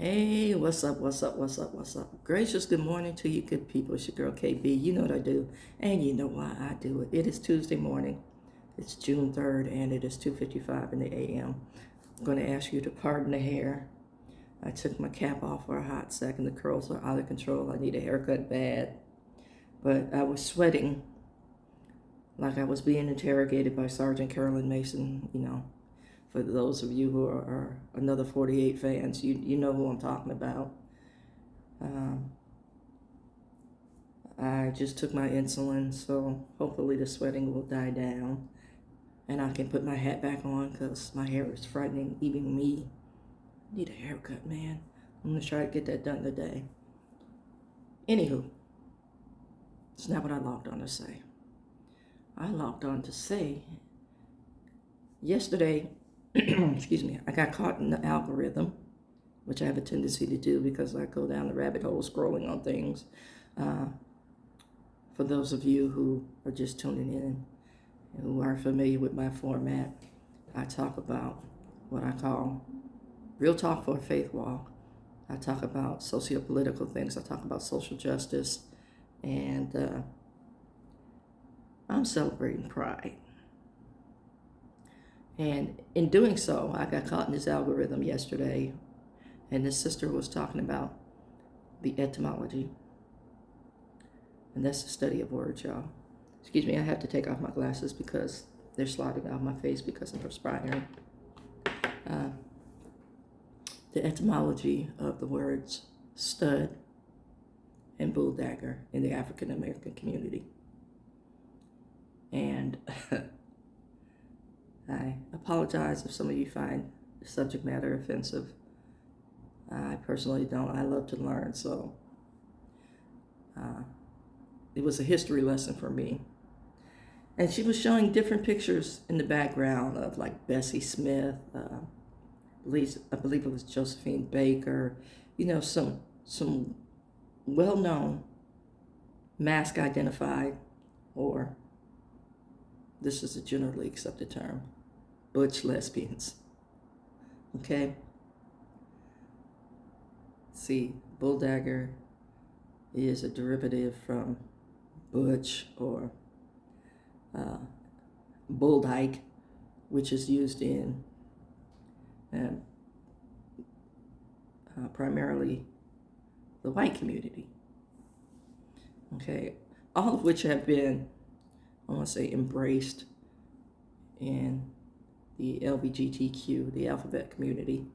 Hey, what's up? What's up? What's up? What's up? Gracious good morning to you, good people. It's your girl KB. You know what I do, and you know why I do it. It is Tuesday morning. It's June 3rd, and it is 2:55 in the a.m. I'm going to ask you to pardon the hair. I took my cap off for a hot second. The curls are out of control. I need a haircut bad. But I was sweating like I was being interrogated by Sergeant Carolyn Mason, for those of you who are another 48 fans, you know who I'm talking about. Um, I just took my insulin, so hopefully the sweating will die down and I can put my hat back on because my hair is frightening even me. I need a haircut, man. I'm going to try to get that done today. Anywho, it's not what I logged on to say. I logged on to say yesterday, excuse me, I got caught in the algorithm, which I have a tendency to do because I go down the rabbit hole scrolling on things. For those of you who are just tuning in, who aren't familiar with my format, I talk about what I call real talk for a faith walk. I talk about socio-political things. I talk about social justice, and I'm celebrating Pride. And in doing so, I got caught in this algorithm yesterday, and this sister was talking about the etymology. And that's the study of words, y'all. Excuse me, I have to take off my glasses because they're sliding out of my face because I'm perspiring. The etymology of the words stud and bulldagger in the African American community. And I apologize if some of you find the subject matter offensive. I personally don't. I love to learn, so it was a history lesson for me. And she was showing different pictures in the background of like Bessie Smith, I believe it was Josephine Baker, some well-known mask identified, or this is a generally accepted term, butch lesbians. Okay? See, bulldagger is a derivative from butch or bull dyke, which is used in primarily the white community. Okay, all of which have been, I want to say, embraced in the LGBTQ, the alphabet community,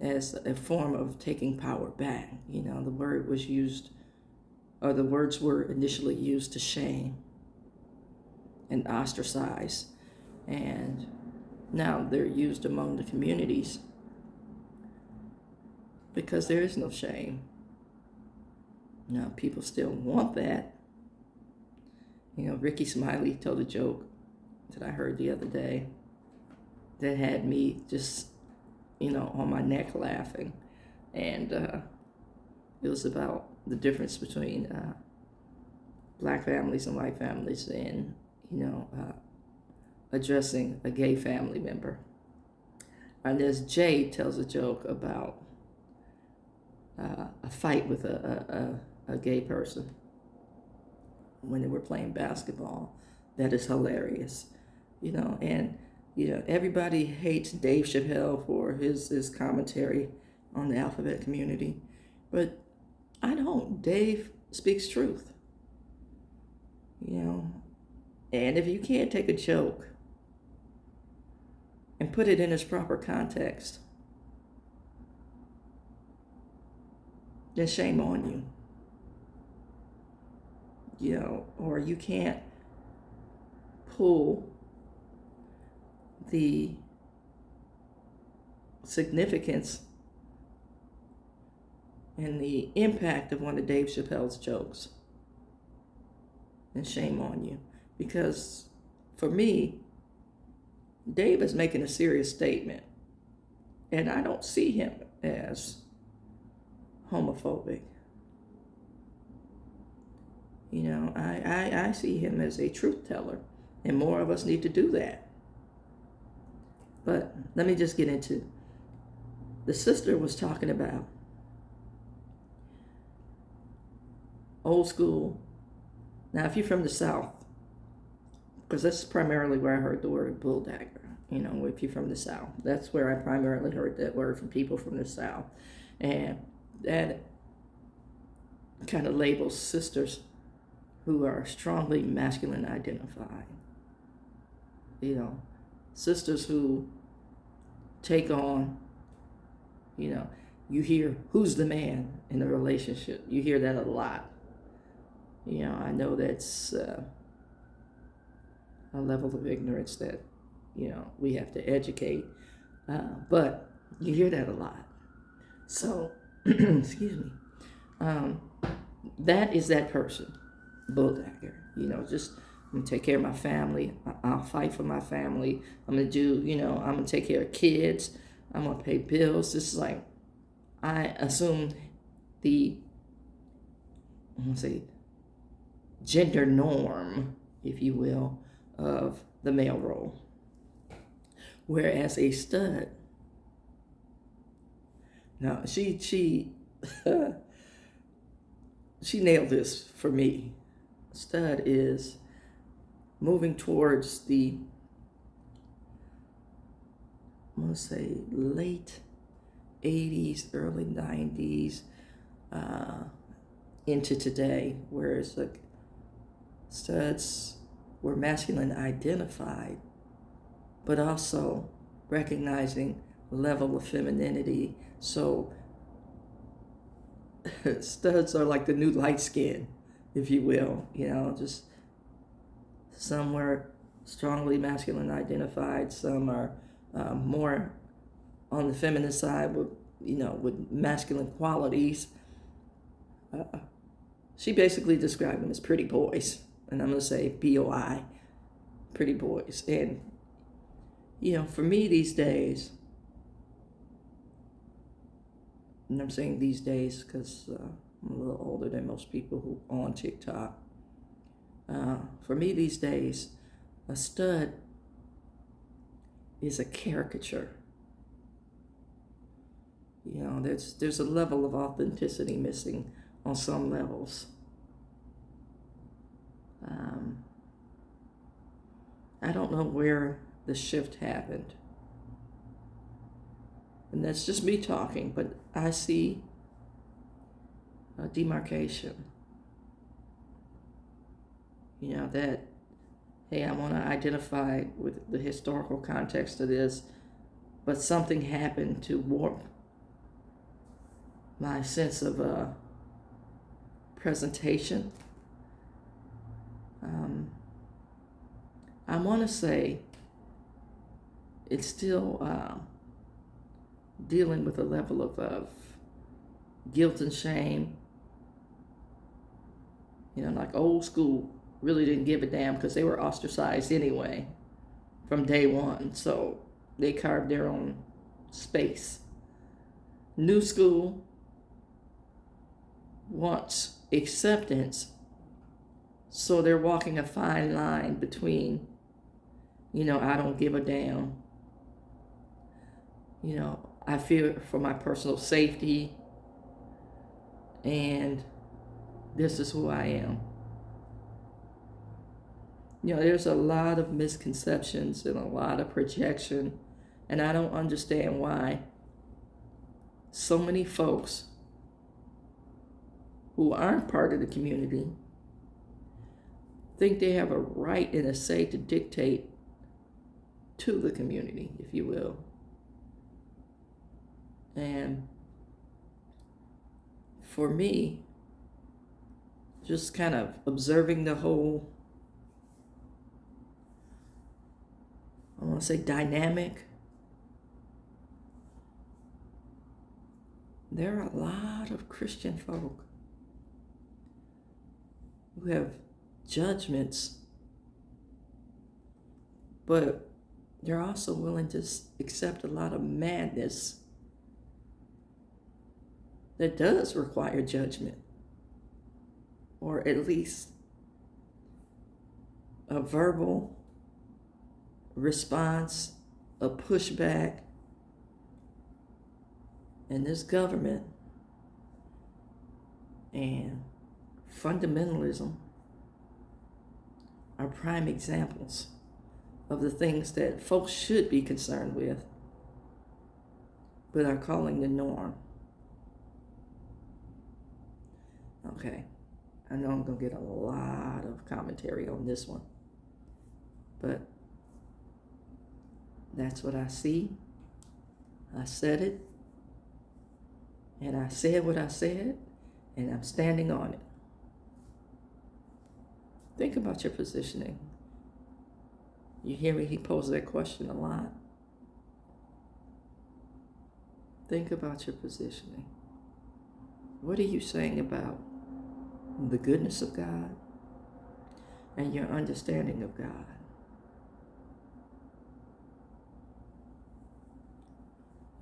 as a form of taking power back. The word was used, or the words were initially used to shame and ostracize, and now they're used among the communities because there is no shame. Now, people still want that. Ricky Smiley told a joke that I heard the other day that had me just, on my neck laughing. And it was about the difference between black families and white families and, addressing a gay family member. And as Jay tells a joke about a fight with a gay person when they were playing basketball. That is hilarious, and everybody hates Dave Chappelle for his commentary on the alphabet community, but I don't. Dave speaks truth, and if you can't take a joke and put it in its proper context, then shame on you. Or you can't pull the significance and the impact of one of Dave Chappelle's jokes, and shame on you. Because for me, Dave is making a serious statement, and I don't see him as homophobic. I see him as a truth teller, and more of us need to do that. But let me just get into the sister was talking about old school. Now, if you're from the South, because that's primarily where I heard the word bulldagger. You know, if you're from the South, that's where I primarily heard that word from people from the South. And that kind of labels sisters who are strongly masculine identified. You know, sisters who take on, you know, you hear who's the man in a relationship. You hear that a lot. You know, I know that's a level of ignorance that, you know, we have to educate. But you hear that a lot. So, excuse me. That is that person, bulldagger. You know, just I'm gonna take care of my family. I'll fight for my family. I'm gonna do, you know, I'm gonna take care of kids. I'm gonna pay bills. This is like, I assume I'm gonna say, gender norm, if you will, of the male role. Whereas a stud, now she she nailed this for me. Stud is moving towards the, I'm gonna say, late 80s, early 90s, into today, whereas like studs were masculine identified, but also recognizing level of femininity. So studs are like the new light skin, if you will, you know, just some were strongly masculine identified, some are more on the feminine side with, you know, with masculine qualities. She basically described them as pretty boys, and I'm going to say BOI, pretty boys. And, you know, for me these days, and I'm saying these days because I'm a little older than most people who are on TikTok. For me these days, a stud is a caricature. You know, there's a level of authenticity missing on some levels. I don't know where the shift happened. And that's just me talking, but I see a demarcation. You know, that, hey, I want to identify with the historical context of this, but something happened to warp my sense of presentation. I want to say it's still dealing with a level of guilt and shame. You know, like old school really didn't give a damn because they were ostracized anyway from day one. So they carved their own space. New school wants acceptance, so they're walking a fine line between, you know, I don't give a damn. You know, I fear for my personal safety, and this is who I am. You know, there's a lot of misconceptions and a lot of projection, and I don't understand why so many folks who aren't part of the community think they have a right and a say to dictate to the community, if you will. And for me, just kind of observing the whole, I want to say, dynamic, there are a lot of Christian folk who have judgments, but they're also willing to accept a lot of madness that does require judgment, or at least a verbal response, a pushback, And this government and fundamentalism are prime examples of the things that folks should be concerned with, but are calling the norm. Okay, I know I'm going to get a lot of commentary on this one, but that's what I see. I said it, and I said what I said, and I'm standing on it. Think about your positioning. You hear me? He posed that question a lot. Think about your positioning. What are you saying about the goodness of God and your understanding of God?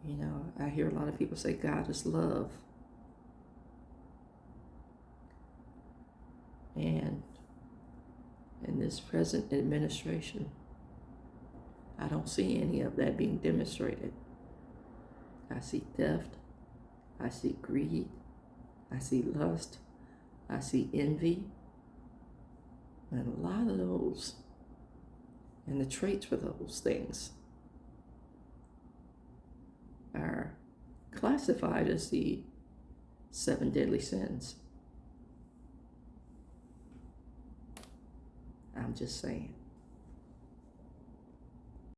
You know, I hear a lot of people say God is love. And in this present administration, I don't see any of that being demonstrated. I see theft. I see greed. I see lust. I see envy. And a lot of those, and the traits for those things, are classified as the 7 deadly sins. I'm just saying.